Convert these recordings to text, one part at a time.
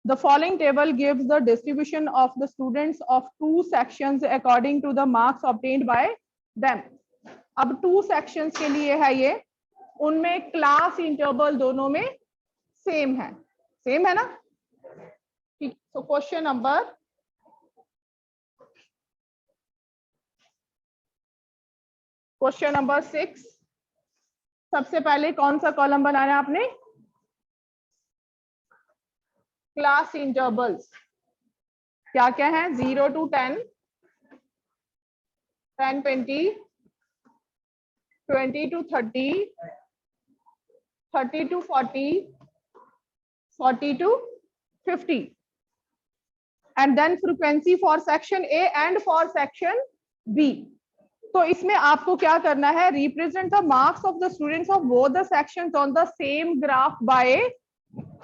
The following table gives the distribution of the students of two sections according to the marks obtained by them. अब to sections के लिए है ये, उनमें class interval दोनों में सेम है ना? ठीक. So question number 6. सबसे पहले कौन सा कॉलम बनाना है आपने? क्लास इंटरवल्स क्या क्या है? 0 to 10, 10 20, 20 to 30, 30 to 40, 40 to 50, and then frequency for section A and for section B. तो इसमें आपको क्या करना है? Represent the marks of the students of both the sections on the same graph bye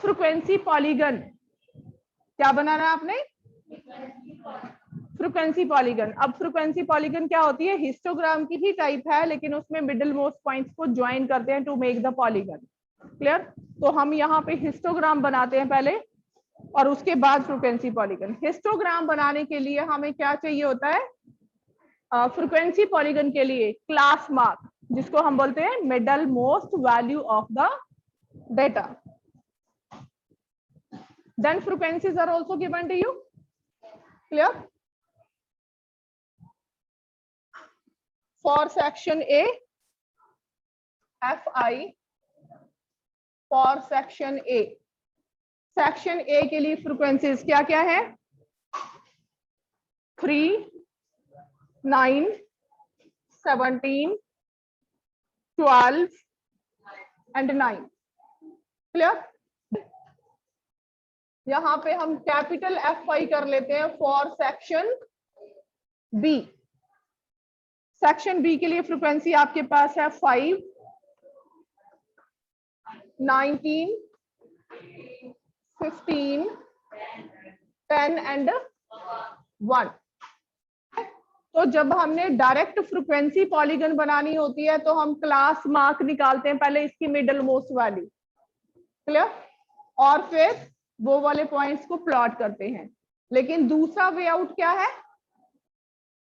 frequency polygon. क्या बनाना है आपने? Frequency polygon. अब फ्रीक्वेंसी पॉलीगन क्या होती है? हिस्टोग्राम की ही टाइप है, लेकिन उसमें मिडिल मोस्ट पॉइंट्स को ज्वाइन करते हैं to make the polygon. Clear? तो हम यहाँ पे हिस्टोग्राम बनाते हैं पहले और उसके बाद फ्रीक्वेंसी पॉलीगन. हिस्टोग्राम बनाने के लिए हमें क्या चाहिए होता है? फ्रीक्वेंसी पॉलीगन के लिए क्लास मार्क, जिसको हम बोलते हैं middle most value of the data. Then frequencies are also given to you. Clear? For section A, FI. For section A. Section A के लिए frequencies क्या क्या है? 3, 9, 17, 12 and 9. Clear? यहां पे हम कैपिटल FI कर लेते हैं for section B. Section B के लिए फ्रीक्वेंसी आपके पास है 5, 19, 15, 10 एंड 1. तो जब हमने डायरेक्ट फ्रीक्वेंसी पॉलीगन बनानी होती है तो हम क्लास मार्क निकालते हैं पहले, इसकी मिडल मोस्ट वैल्यू. क्लियर? और फिर वो वाले पॉइंट्स को प्लॉट करते हैं. लेकिन दूसरा वे आउट क्या है?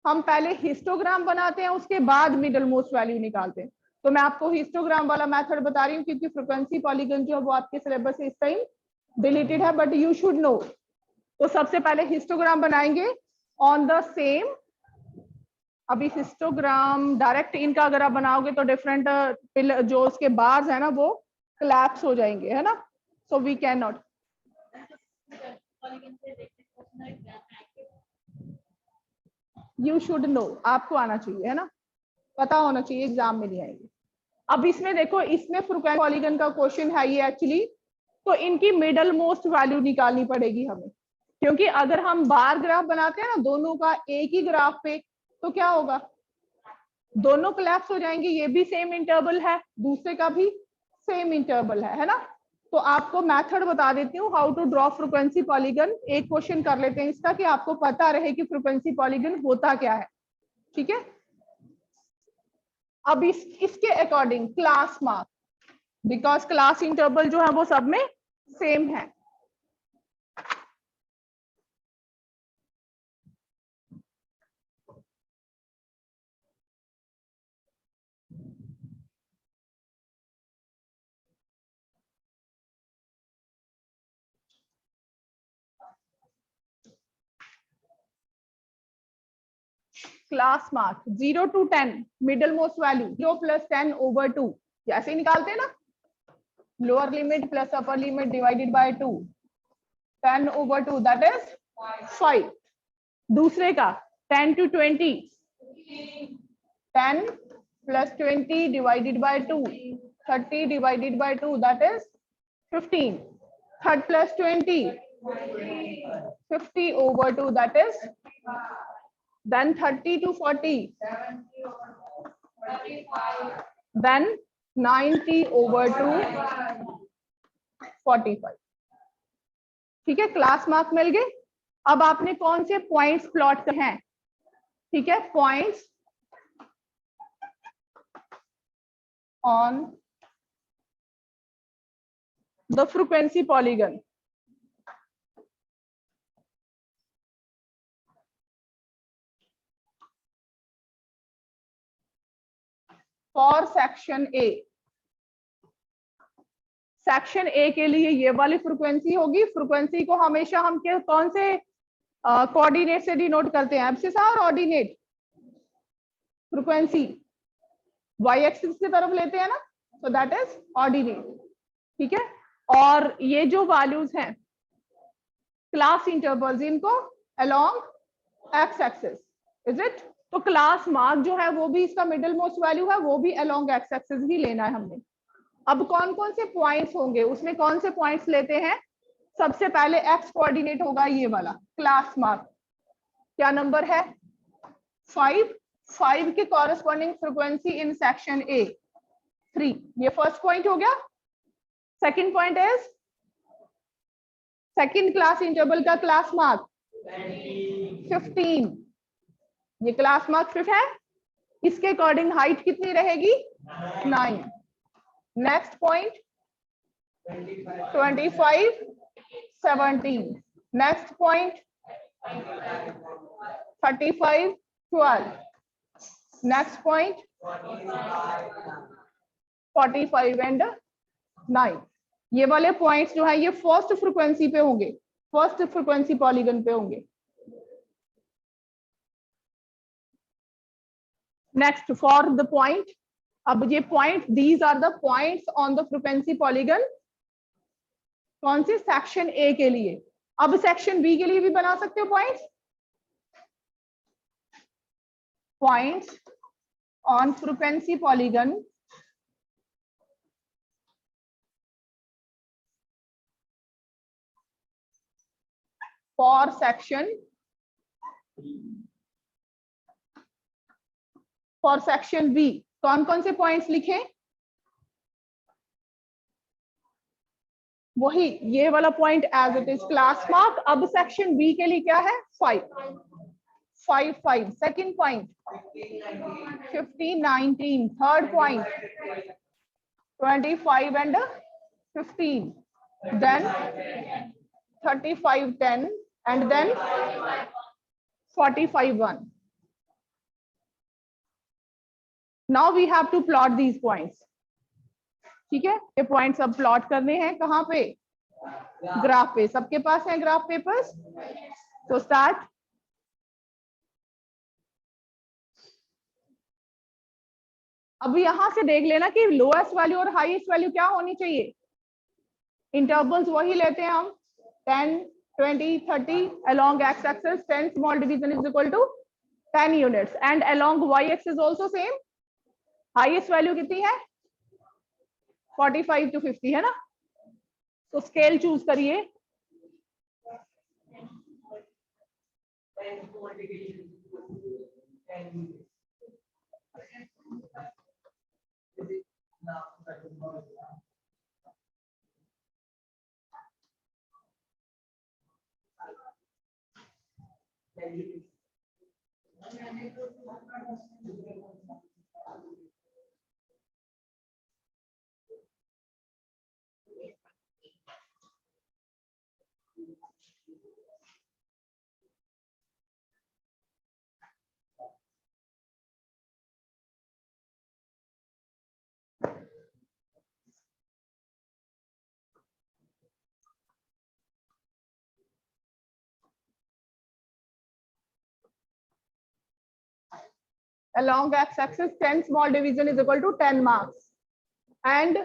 हम पहले हिस्टोग्राम बनाते हैं, उसके बाद मिडल मोस्ट वैल्यू निकालते हैं. तो मैं आपको हिस्टोग्राम वाला मेथड बता रही हूँ क्योंकि फ्रीक्वेंसी पॉलीगन जो है वो आपके सिलेबस से इस टाइम डिलीटेड है, बट यू शुड नो. तो सबसे पहले हिस्टोग्राम बनाएंगे ऑन द सेम. अभी हिस्टोग्राम डायरेक्ट इनका अगर आप बनाओगे तो डिफरेंट जो उसके बार्स है ना वो कोलैप्स हो जाएंगे, है ना? So we can not. You should know, आपको आना चाहिए, है ना? पता होना चाहिए, एग्जाम में नहीं आएंगे. अब इसमें देखो, इसमें फ्रीक्वेंसी पॉलीगन का क्वेश्चन है ये एक्चुअली. तो इनकी मिडल मोस्ट वैल्यू निकालनी पड़ेगी हमें, क्योंकि अगर हम बार ग्राफ बनाते हैं ना दोनों का एक ही ग्राफ पे, तो क्या होगा? दोनों कोलैप्स हो जाएंगे. ये भी सेम इंटरवल है, दूसरे का भी सेम इंटरवल है ना? तो आपको मेथड बता देती हूँ how to draw frequency polygon. एक क्वेश्चन कर लेते हैं इसका कि आपको पता रहे कि फ्रीक्वेंसी पॉलीगन होता क्या है. ठीक है? अब इसके according class mark, because class interval जो है वो सब में सेम है. Class mark 0 to 10 middle most value 0 + 10 / 2, ऐसे ही निकालते हैं ना? Lower limit plus upper limit divided by 2, 10 / 2 that is 5. दूसरे का 10 to 20, 10 + 20 divided by 2, 30 divided by 2 that is 15. 30 + 20, 50 / 2 that is, then 30 to 40, then 90 / 2, 45. ठीक है? क्लास मार्क मिल गए. अब आपने कौन से पॉइंट्स प्लॉट करने हैं? ठीक है, points on the frequency polygon. For section A, section A के लिए ये वाली फ्रीक्वेंसी होगी। फ्रीक्वेंसी को हमेशा हम कौन से कोऑर्डिनेट से डिनोट करते हैं, एब्सिसा और ऑर्डिनेट? फ्रीक्वेंसी वाई एक्सिस की तरफ लेते हैं ना, सो दैट इज ऑर्डिनेट। ठीक है, और ये जो वैल्यूज हैं क्लास इंटरवल्स, इनको along x axis, is it? तो क्लास मार्क जो है वो भी इसका मिडिल मोस्ट वैल्यू है, वो भी अलोंग एक्स एक्सिस ही लेना है हमने। अब कौन कौन से पॉइंट्स होंगे उसमें, कौन से पॉइंट्स लेते हैं? सबसे पहले एक्स कोऑर्डिनेट होगा ये वाला क्लास मार्क, क्या नंबर है? 5। 5 के corresponding frequency in section A 3, ये फर्स्ट पॉइंट हो गया। Second point is second class interval का क्लास मार्क 15, ये क्लास मार्क 5 है, इसके अकॉर्डिंग हाइट कितनी रहेगी? 9। Next point 25 17, next point 35 12, next point 45 and 9। ये वाले पॉइंट्स जो है ये फर्स्ट फ्रीक्वेंसी पे होंगे, फर्स्ट फ्रीक्वेंसी पॉलीगन पे होंगे। नेक्स्ट फॉर द पॉइंट, अब ये point, these are the points on the frequency polygon, कौन से? सेक्शन ए के लिए। अब सेक्शन बी के लिए भी बना सकते हो points, points on frequency polygon for section B. कौन कौन से पॉइंट्स लिखे? वही ये वाला point as it is class mark. अब सेक्शन बी के लिए क्या है? 5 5 5, second point 15 19, third point 25 and 15, then 35 10 and then 45 1। Now we have to plot these points. ठीक है, ये पॉइंट्स अब प्लॉट करने हैं कहाँ पे? ग्राफ पे। सबके पास है ग्राफ पेपर्स? तो स्टार्ट। अब यहां से देख लेना कि लोएस्ट वैल्यू और हाईएस्ट वैल्यू क्या होनी चाहिए। इंटरवल्स वही लेते हैं हम, 10 20 30 along x axis 10 small division is equal to 10 units and along y axis also same। Highest value कितनी है? 45 to 50 है ना। तो स्केल चूज करिए। Along x-axis 10 small division is equal to 10 marks and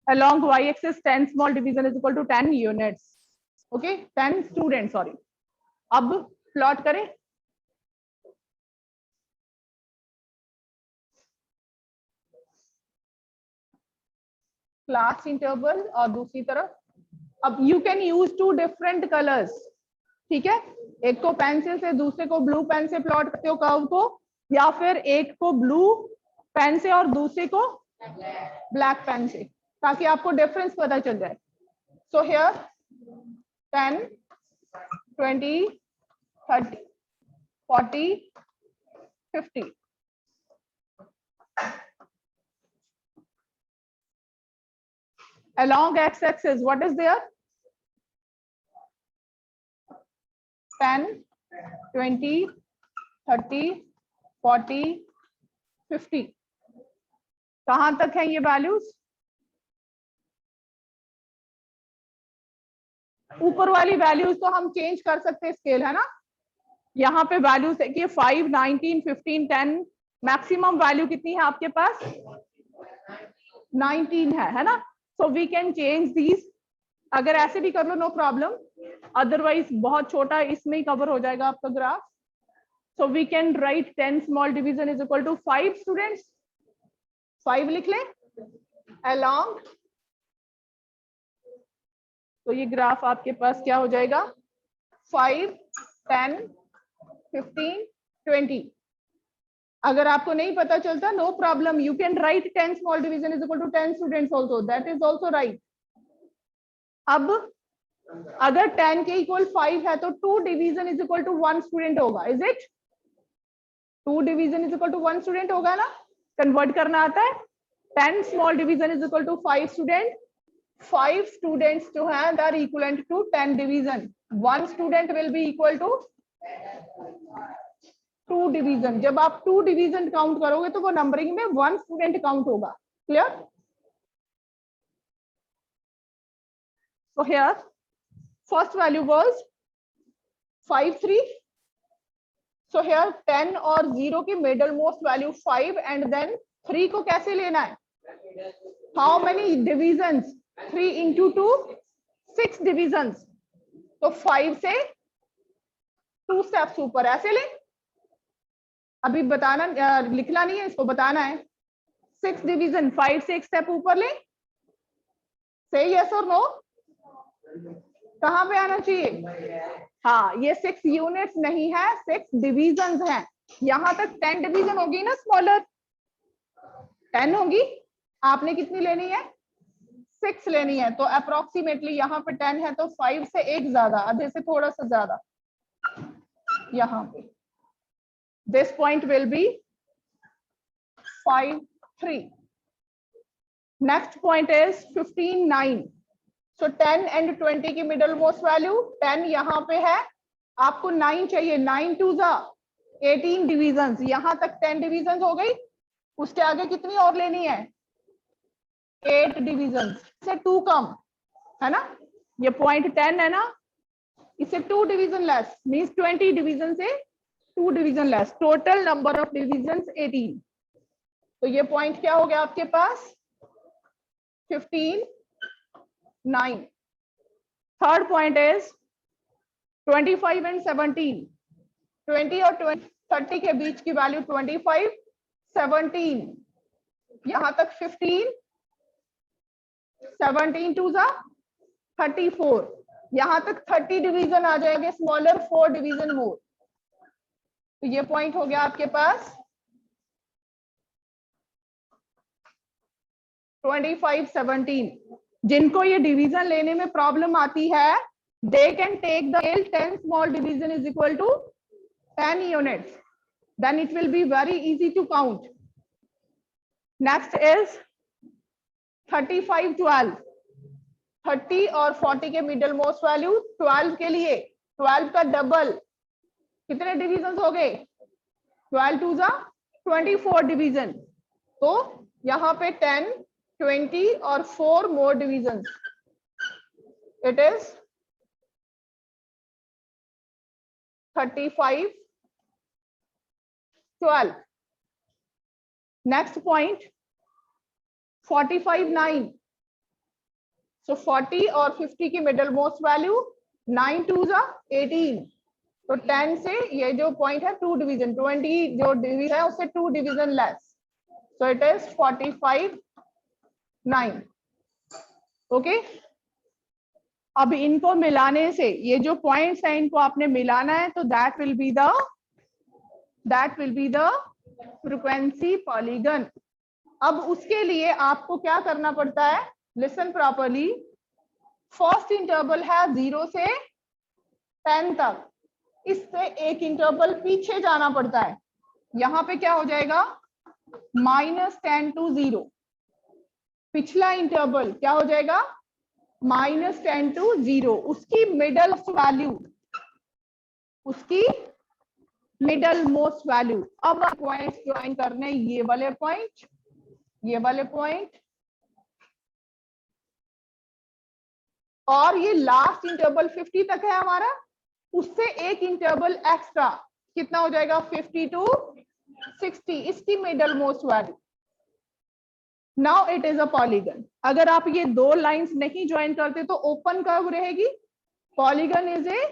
along y-axis 10 small division is equal to 10 units। okay, 10 students, sorry। अब plot करें। Class interval और दूसरी तरफ, अब you can use 2 different colours. ठीक है, एक को पेंसिल से, दूसरे को ब्लू पेन से प्लॉट करते हो कर्व को, या फिर एक को ब्लू पेन से और दूसरे को ब्लैक पेन से, ताकि आपको डिफरेंस पता चल जाए। सो here 10 20 30 40 50। along x-axis what is there? 10, 20, 30, 40, 50. कहां तक है ये वैल्यूज? ऊपर वाली वैल्यूज तो हम चेंज कर सकते हैं, स्केल है ना, यहाँ पे वैल्यूज है कि 5, 19, 15, 10, मैक्सिमम वैल्यू कितनी है आपके पास? 19 है ना? So we can change these, अगर ऐसे भी कर लो नो प्रॉब्लम, अदरवाइज बहुत छोटा इसमें ही कवर हो जाएगा आपका graph. So we can write 10 small division is equal to 5 students. 5 लिख लें along. तो ये ग्राफ आपके पास क्या हो जाएगा? 5, 10, 15, 20. अगर आपको नहीं पता चलता no problem, you can write 10 small division is equal to 10 students also, that is also right. अब अगर 10 के इक्वल 5 है तो 2 division is equal to 1 student होगा. Is it? 2 division is equal to 1 student होगा ना? कन्वर्ट करना आता है. 10 small division is equal to 5 student. 5 students जो है they are equivalent to 10 division. 1 student will be equal to 2 division. जब आप 2 डिवीजन काउंट करोगे तो वो नंबरिंग में 1 स्टूडेंट काउंट होगा. Clear? So here first value was 5, 3. So here 10 और 0 की middle most value 5 and then 3 को कैसे लेना है? How many divisions? 3 into 2, 6 divisions. तो 5 से 2 स्टेप्स ऊपर ऐसे ले. अभी बताना, लिखना नहीं है, इसको बताना है. 6 डिवीजन, 5 से 1 स्टेप ऊपर ले. से यस और नो? कहां पे आना चाहिए? हाँ, ये 6 यूनिट्स नहीं है, 6 डिविजन्स हैं. यहां तक 10 डिवीजन होगी ना, स्मॉलर 10 होगी. आपने कितनी लेनी है? 6 लेनी है. तो अप्रोक्सीमेटली यहाँ पे 10 है तो 5 से 1 ज्यादा, आधे से थोड़ा सा ज्यादा यहाँ पे. This point will be 5, 3. Next point is 15, 9. So 10 and 20 की middle most value 10 यहाँ पे है, आपको 9 चाहिए. 9 2 जा 18 डिविजन्स. यहाँ तक 10 डिविजन्स हो गई. उसके आगे कितनी और लेनी है? 8 डिविजन्स से 2 कम है ना. ये पॉइंट 10 है ना, इससे 2 डिवीजन लेस मींस 20 डिवीजन से 2 division less. Total number of divisions 18. तो ये पॉइंट क्या हो गया आपके पास? 15, 9. Third point is 25 and 17. 20 और 30 के बीच की वैल्यू 25, 17. यहां तक 15, 17 2 जा 34. यहां तक 30 डिवीजन आ जाएंगे, स्मॉलर 4 डिवीजन मोर. तो ये पॉइंट हो गया आपके पास 25, 17. जिनको ये डिवीजन लेने में प्रॉब्लम आती है, they can take the 10 small division is equal to 10 units. Then it will be very easy to count. Next is 35, 12. 30 और 40 के मिडल मोस्ट वैल्यू 12 के लिए 12 का डबल. कितने डिविजन हो गए? 12 2 जा 24 डिवीजन. तो यहाँ पे 10, 20 और 4 more division. It is 35, 12. Next point 45, 9. So 40 और 50 की मिडल मोस्ट वैल्यू 9 2 जा 18. तो 10 से ये जो पॉइंट है 2 डिवीजन, 20 जो डिवीजन है उससे 2 division less. So it is 45, 9. Okay. अब इनको मिलाने से ये जो पॉइंट्स हैं इनको आपने मिलाना है, तो that will be the frequency polygon. अब उसके लिए आपको क्या करना पड़ता है? Listen properly. फर्स्ट इंटरवल है 0 से 10 तक. इससे एक इंटरवल पीछे जाना पड़ता है. यहाँ पे क्या हो जाएगा? -10 to 0. पिछला इंटरवल क्या हो जाएगा, -10 to 0, उसकी मिडल वैल्यू, उसकी मिडल मोस्ट वैल्यू। अब पॉइंट ज्वाइन करने, ये वाले पॉइंट, ये वाले पॉइंट, और ये लास्ट इंटरवल 50 तक है हमारा, उससे एक इंटरवल एक्स्ट्रा, कितना हो जाएगा 50 to 60, इसकी middle most value. Now it is a polygon. अगर आप ये दो लाइंस नहीं ज्वाइन करते तो ओपन कर्व रहेगी, polygon is a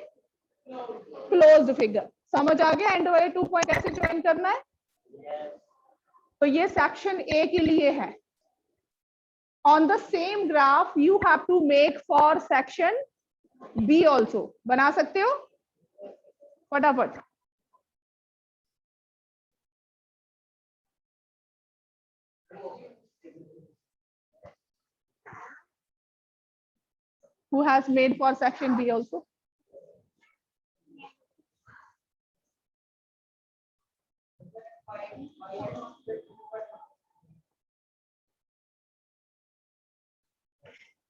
closed figure. समझ आ गया एंड वाले 2 पॉइंट कैसे ज्वाइन करना है? तो ये सेक्शन ए के लिए है। On the same graph you have to make for section B also. बना सकते हो फटाफट। Who has made for section B also?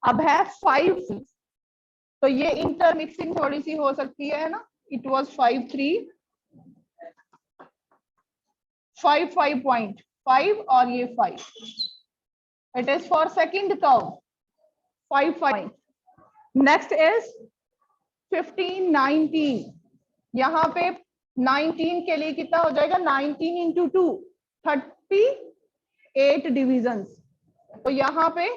अब है 5, तो ये इंटरमिक्सिंग थोड़ी सी हो सकती है ना। इट वाज 5 3 5 5.5 और ये 5, it is for second curve 5 5। Next is 15 19, यहाँ पे 19 के लिए कितना हो जाएगा, 19 इंटू 2 38 डिविजन। तो यहाँ पे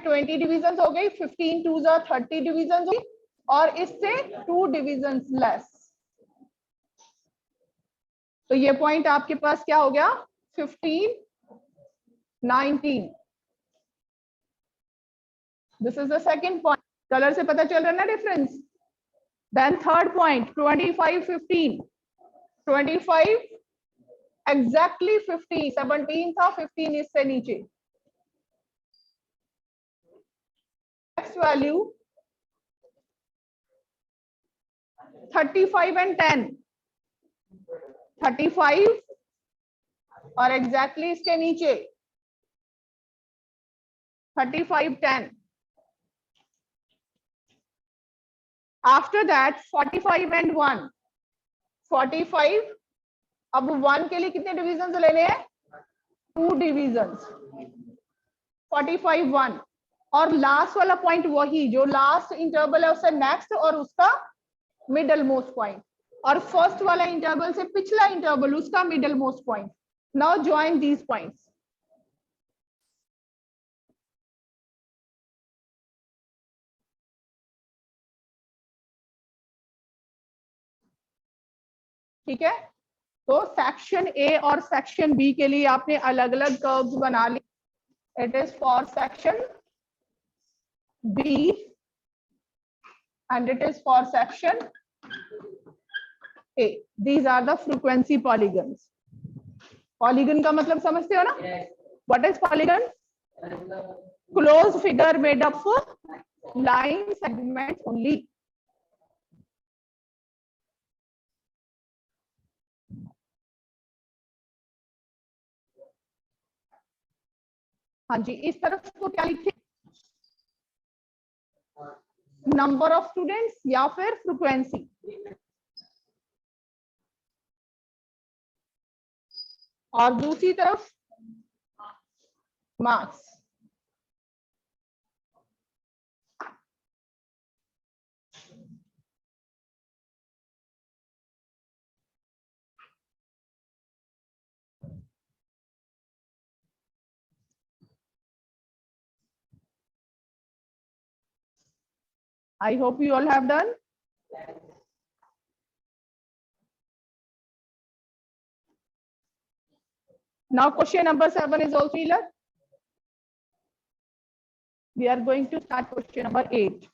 20 डिविजन हो गई, 15 2 30 डिविजन हुई, और इससे 2 डिविजन लेस। तो ये पॉइंट आपके पास क्या हो गया, 15 19। This is the second point. Colour से पता चल रहा है ना difference. Then third point 25 15, 25 exactly 50, 17 था, 15 इससे नीचे। नेक्स्ट वैल्यू 35 एंड 10, 35 और एग्जैक्टली इसके नीचे 35 10। आफ्टर दैट 45 एंड 1, 45, अब 1 के लिए कितने डिविजन लेने हैं, 2 डिविजन, 45 1। और लास्ट वाला पॉइंट वही जो लास्ट इंटरवल है उससे नेक्स्ट और उसका मिडल मोस्ट पॉइंट, और फर्स्ट वाला इंटरवल से पिछला इंटरवल उसका middle most point. Now join these points. ठीक है, तो सेक्शन ए और सेक्शन बी के लिए आपने अलग अलग कर्व्स बना ली। It is for section B and it is for section A. These are the frequency polygons. Polygon का मतलब समझते हो ना? What is polygon? Closed figure made up of line segments only. हाँ जी, इस तरफ को क्या लिखे, नंबर ऑफ स्टूडेंट्स या फिर फ्रीक्वेंसी। और दूसरी तरफ marks. I hope you all have done. Now question number 7 is also clear. We are going to start question number 8.